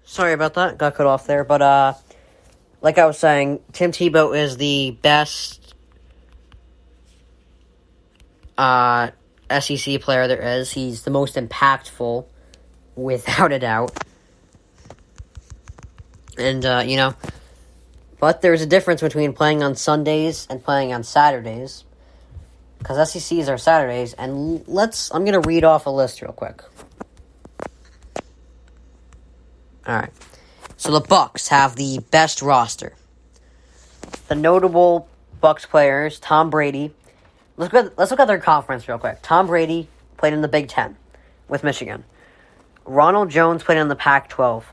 Sorry about that. Got cut off there. But, like I was saying, Tim Tebow is the best SEC player there is. He's the most impactful, without a doubt. And, but there's a difference between playing on Sundays and playing on Saturdays. Because SECs are Saturdays. And I'm going to read off a list real quick. Alright. So the Bucs have the best roster. The notable Bucs players, Tom Brady. Let's look at their conference real quick. Tom Brady played in the Big Ten with Michigan. Ronald Jones played in the Pac-12.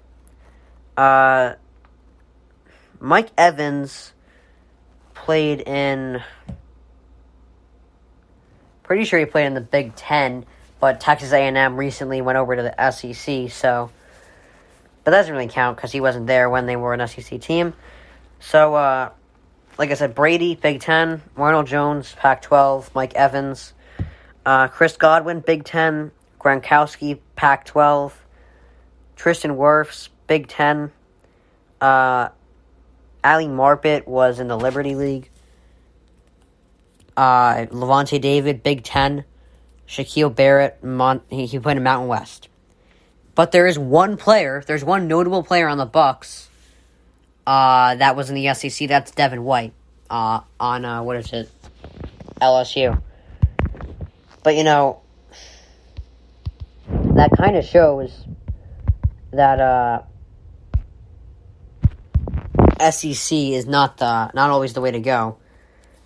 Mike Evans played in... Pretty sure he played in the Big Ten, but Texas A&M recently went over to the SEC, so... But that doesn't really count because he wasn't there when they were an SEC team. So, like I said, Brady, Big Ten. Ronald Jones, Pac-12. Mike Evans. Chris Godwin, Big Ten. Gronkowski, Pac-12. Tristan Wirfs, Big Ten. Ali Marpet was in the Liberty League. Levante David, Big Ten. Shaquille Barrett, he played in Mountain West. But there's one notable player on the Bucs that was in the SEC. That's Devin White on, LSU. But, that kind of shows that SEC is not always the way to go.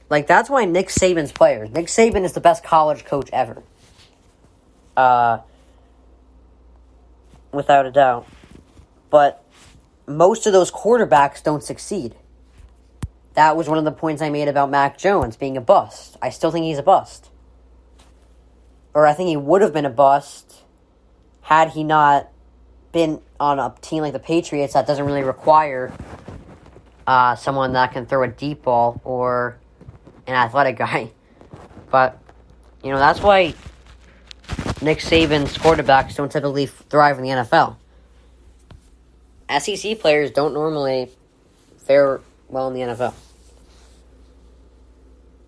Like, that's why Nick Saban's players. Nick Saban is the best college coach ever. Without a doubt. But most of those quarterbacks don't succeed. That was one of the points I made about Mac Jones being a bust. I still think he's a bust. Or I think he would have been a bust had he not been on a team like the Patriots that doesn't really require someone that can throw a deep ball or an athletic guy. But, that's why Nick Saban's quarterbacks don't typically thrive in the NFL. SEC players don't normally fare well in the NFL.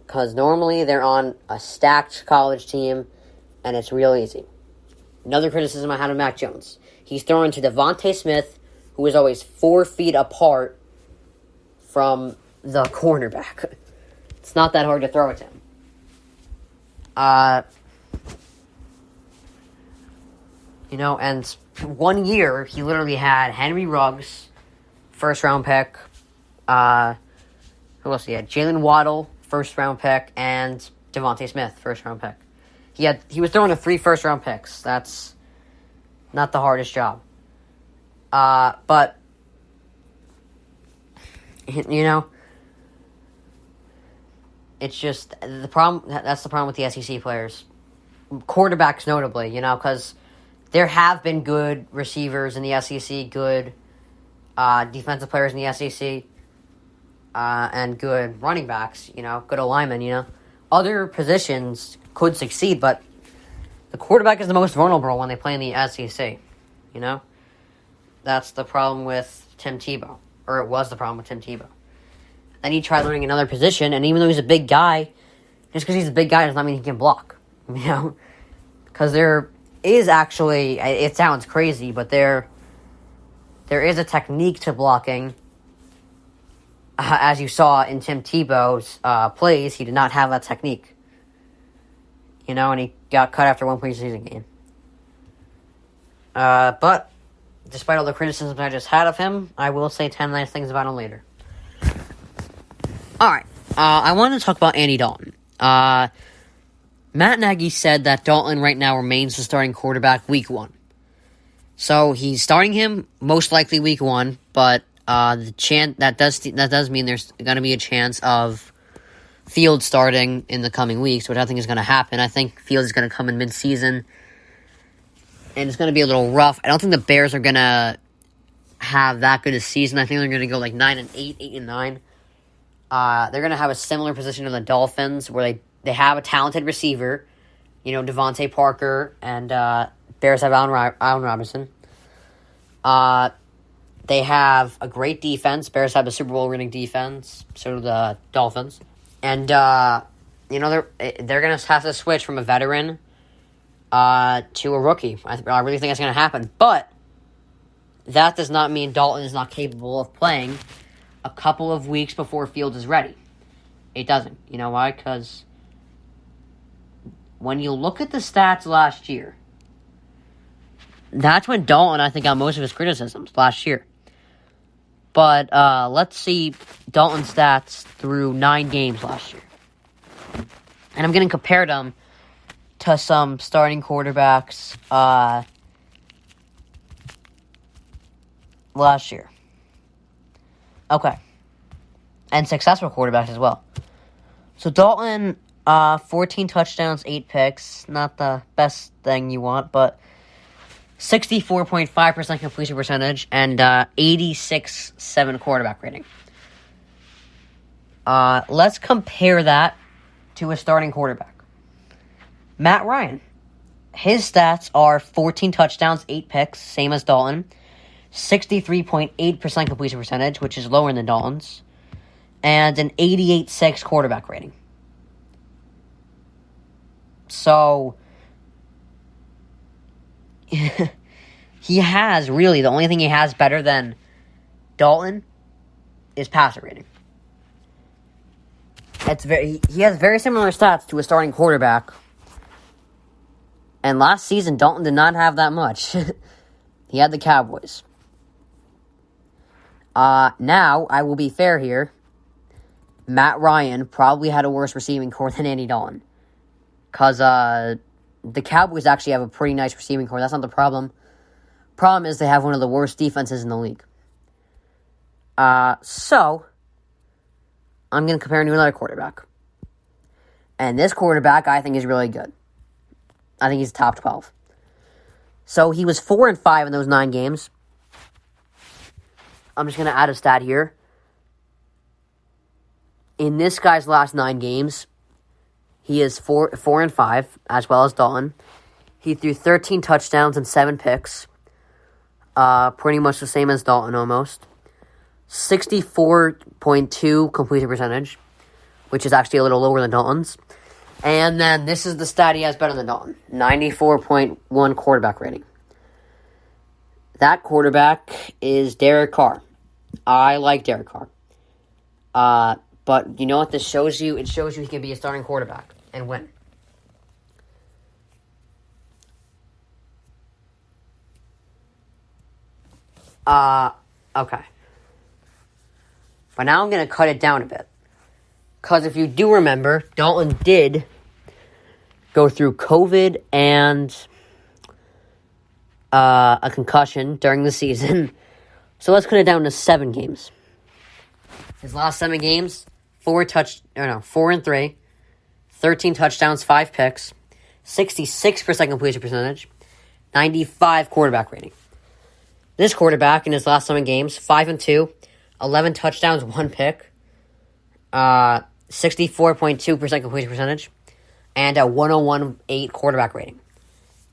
Because normally they're on a stacked college team, and it's real easy. Another criticism I had of Mac Jones. He's throwing to Devontae Smith, who is always 4 feet apart from the cornerback. It's not that hard to throw it to him. And 1 year, he literally had Henry Ruggs, first-round pick. Who else he had? Jalen Waddle, first-round pick, and Devontae Smith, first-round pick. He was throwing to 3 first-round picks. That's not the hardest job. But, it's just the problem. That's the problem with the SEC players. Quarterbacks, notably, because there have been good receivers in the SEC, good defensive players in the SEC, and good running backs, good alignment, Other positions could succeed, but the quarterback is the most vulnerable when they play in the SEC, That's the problem with Tim Tebow, or it was the problem with Tim Tebow. Then he tried learning another position, and even though he's a big guy, just because he's a big guy does not mean he can block, Because there is actually, it sounds crazy, but there is a technique to blocking. As you saw in Tim Tebow's plays, he did not have that technique. And he got cut after one preseason game. But, despite all the criticisms I just had of him, I will say 10 nice things about him later. Alright, I wanted to talk about Andy Dalton. Matt Nagy said that Dalton right now remains the starting quarterback week 1. So he's starting him most likely week 1, but that does mean there's going to be a chance of Fields starting in the coming weeks, which I think is going to happen. I think Fields is going to come in mid-season, and it's going to be a little rough. I don't think the Bears are going to have that good a season. I think they're going to go like 9-8, 8-9. They're going to have a similar position to the Dolphins, where they have a talented receiver, Devontae Parker, and Bears have Allen Robinson. They have a great defense. Bears have a Super Bowl winning defense. So do the Dolphins. And, they're going to have to switch from a veteran to a rookie. I really think that's going to happen. But that does not mean Dalton is not capable of playing a couple of weeks before Fields is ready. It doesn't. You know why? Because when you look at the stats last year, that's when Dalton, I think, got most of his criticisms last year. But let's see Dalton's stats through 9 games last year. And I'm going to compare them to some starting quarterbacks last year. Okay. And successful quarterbacks as well. So Dalton, 14 touchdowns, 8 picks. Not the best thing you want, but 64.5% completion percentage and 86.7 quarterback rating. Let's compare that to a starting quarterback. Matt Ryan. His stats are 14 touchdowns, 8 picks, same as Dalton. 63.8% completion percentage, which is lower than Dalton's. And an 88.6 quarterback rating. So he has, really, the only thing he has better than Dalton is passer rating. He has very similar stats to a starting quarterback. And last season, Dalton did not have that much. He had the Cowboys. Now, I will be fair here. Matt Ryan probably had a worse receiving core than Andy Dalton. Because the Cowboys actually have a pretty nice receiving core. That's not the problem. Problem is they have one of the worst defenses in the league. So, I'm going to compare him to another quarterback. And this quarterback, I think, is really good. I think he's top 12. So, he was 4-5 in those 9 games. I'm just going to add a stat here. In this guy's last 9 games, he is 4-5, as well as Dalton. He threw 13 touchdowns and 7 picks. Pretty much the same as Dalton, almost. 64.2 completion percentage, which is actually a little lower than Dalton's. And then this is the stat he has better than Dalton. 94.1 quarterback rating. That quarterback is Derek Carr. I like Derek Carr. But you know what this shows you? It shows you he can be a starting quarterback and win. Okay. But now I'm going to cut it down a bit. Because if you do remember, Dalton did go through COVID and a concussion during the season. So let's cut it down to 7 games. His last 7 games, 4-3, 13 touchdowns, 5 picks, 66% completion percentage, 95 quarterback rating. This quarterback in his last 7 games, 5-2, 11 touchdowns, 1 pick, 64.2% completion percentage, and a 101.8 quarterback rating.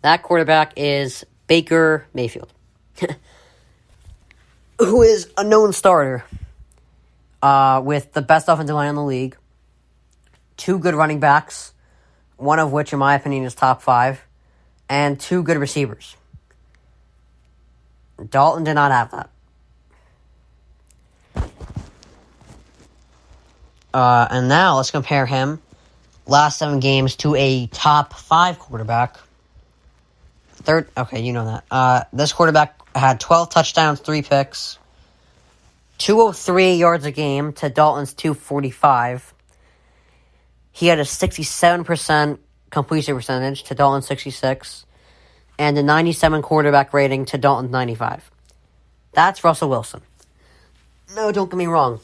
That quarterback is Baker Mayfield, who is a known starter with the best offensive line in the league, 2 good running backs, one of which, in my opinion, is top 5, and 2 good receivers. Dalton did not have that. And now let's compare him, last 7 games, to a top 5 quarterback. Okay, you know that. This quarterback had 12 touchdowns, 3 picks, 203 yards a game to Dalton's 245. He had a 67% completion percentage to Dalton's 66, and a 97 quarterback rating to Dalton's 95. That's Russell Wilson. No, don't get me wrong.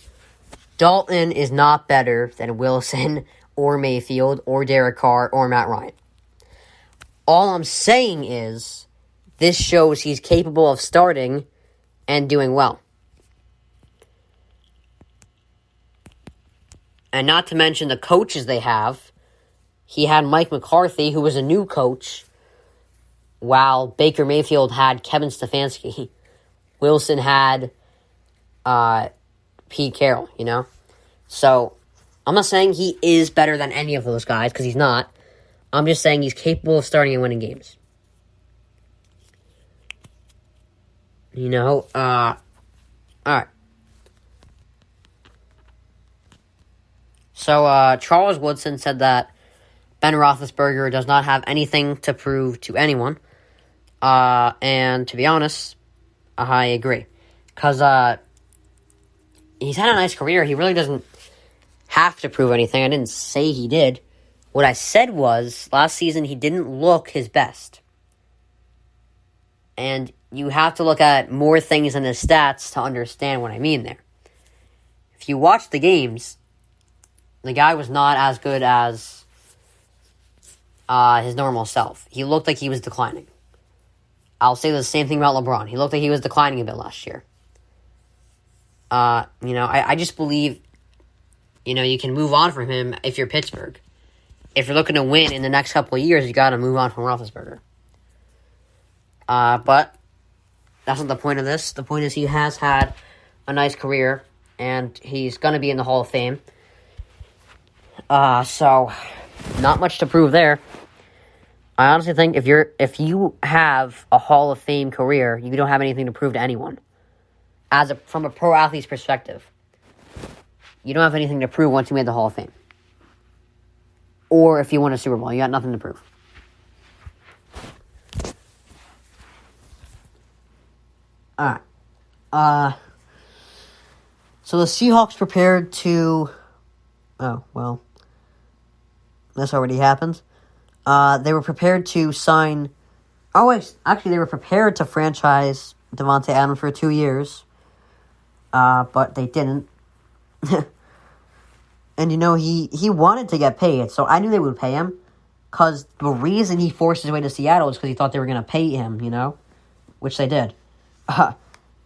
Dalton is not better than Wilson or Mayfield or Derek Carr or Matt Ryan. All I'm saying is this shows he's capable of starting and doing well. And not to mention the coaches they have. He had Mike McCarthy, who was a new coach, while Baker Mayfield had Kevin Stefanski. Wilson had Pete Carroll, you know? So, I'm not saying he is better than any of those guys, because he's not. I'm just saying he's capable of starting and winning games. You know, alright. So, Charles Woodson said that Ben Roethlisberger does not have anything to prove to anyone. And to be honest, I agree. Because, he's had a nice career. He really doesn't have to prove anything. I didn't say he did. What I said was, last season he didn't look his best. And you have to look at more things than his stats to understand what I mean there. If you watch the games, the guy was not as good as his normal self. He looked like he was declining. I'll say the same thing about LeBron. He looked like he was declining a bit last year. I just believe, you can move on from him if you're Pittsburgh. If you're looking to win in the next couple of years, you got to move on from Roethlisberger. But that's not the point of this. The point is he has had a nice career, and he's going to be in the Hall of Fame. So not much to prove there. I honestly think if you have a Hall of Fame career, you don't have anything to prove to anyone. From a pro athlete's perspective, you don't have anything to prove once you made the Hall of Fame. Or if you won a Super Bowl, you got nothing to prove. Alright. So the Seahawks prepared to... Oh, well. This already happened. They were prepared to sign... Oh, wait. Actually, they were prepared to franchise Davante Adams for 2 years. But they didn't. And, he wanted to get paid, so I knew they would pay him. Because the reason he forced his way to Seattle is because he thought they were going to pay him, which they did.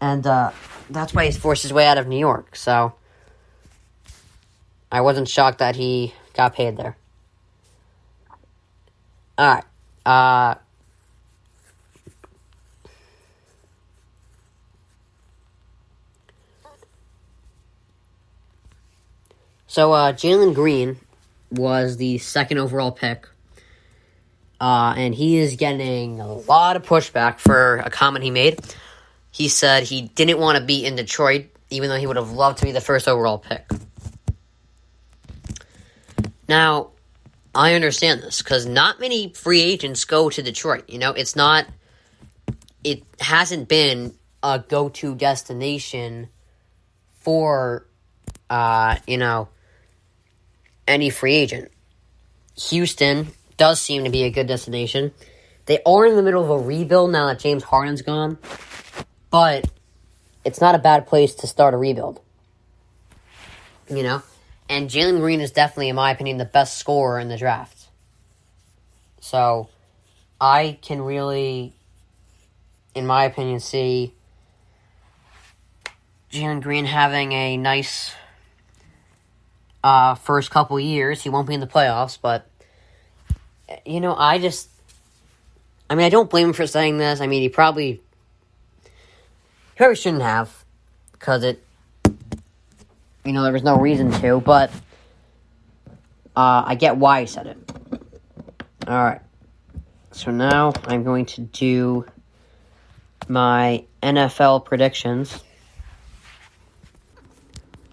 And that's why he's forced his way out of New York, so I wasn't shocked that he got paid there. Alright, So, Jalen Green was the second overall pick, and he is getting a lot of pushback for a comment he made. He said he didn't want to be in Detroit, even though he would have loved to be the first overall pick. Now, I understand this, because not many free agents go to Detroit. It hasn't been a go-to destination for, any free agent. Houston does seem to be a good destination. They are in the middle of a rebuild now that James Harden's gone, but it's not a bad place to start a rebuild. And Jalen Green is definitely, in my opinion, the best scorer in the draft. So, I can really, in my opinion, see Jalen Green having a nice first couple years. He won't be in the playoffs, but, I don't blame him for saying this. He probably shouldn't have, because there was no reason to, but I get why he said it. Alright, so now I'm going to do my NFL predictions.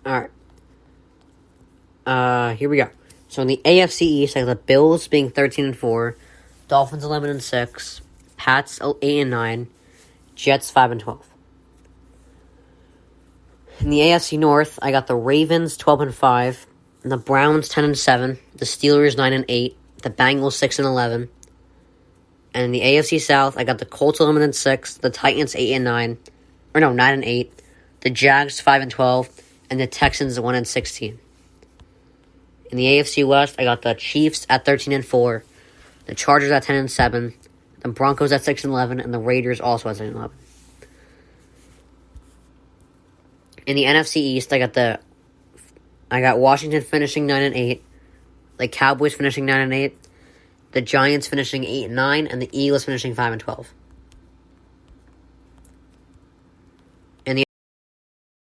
Alright. Here we go. So in the AFC East, I have the Bills being 13-4, Dolphins 11-6, Pats 8-9, Jets 5-12. In the AFC North, I got the Ravens 12-5, the Browns 10-7, the Steelers 9-8, the Bengals 6-11. And in the AFC South, I got the Colts 11-6, the Titans 9-8, the Jags 5-12, and the Texans 1-16. In the AFC West, I got the Chiefs at 13-4, the Chargers at 10-7, the Broncos at 6-11, and the Raiders also at 6-11. In the NFC East, I got Washington finishing 9-8, the Cowboys finishing 9-8, the Giants finishing 8-9, and the Eagles finishing 5-12.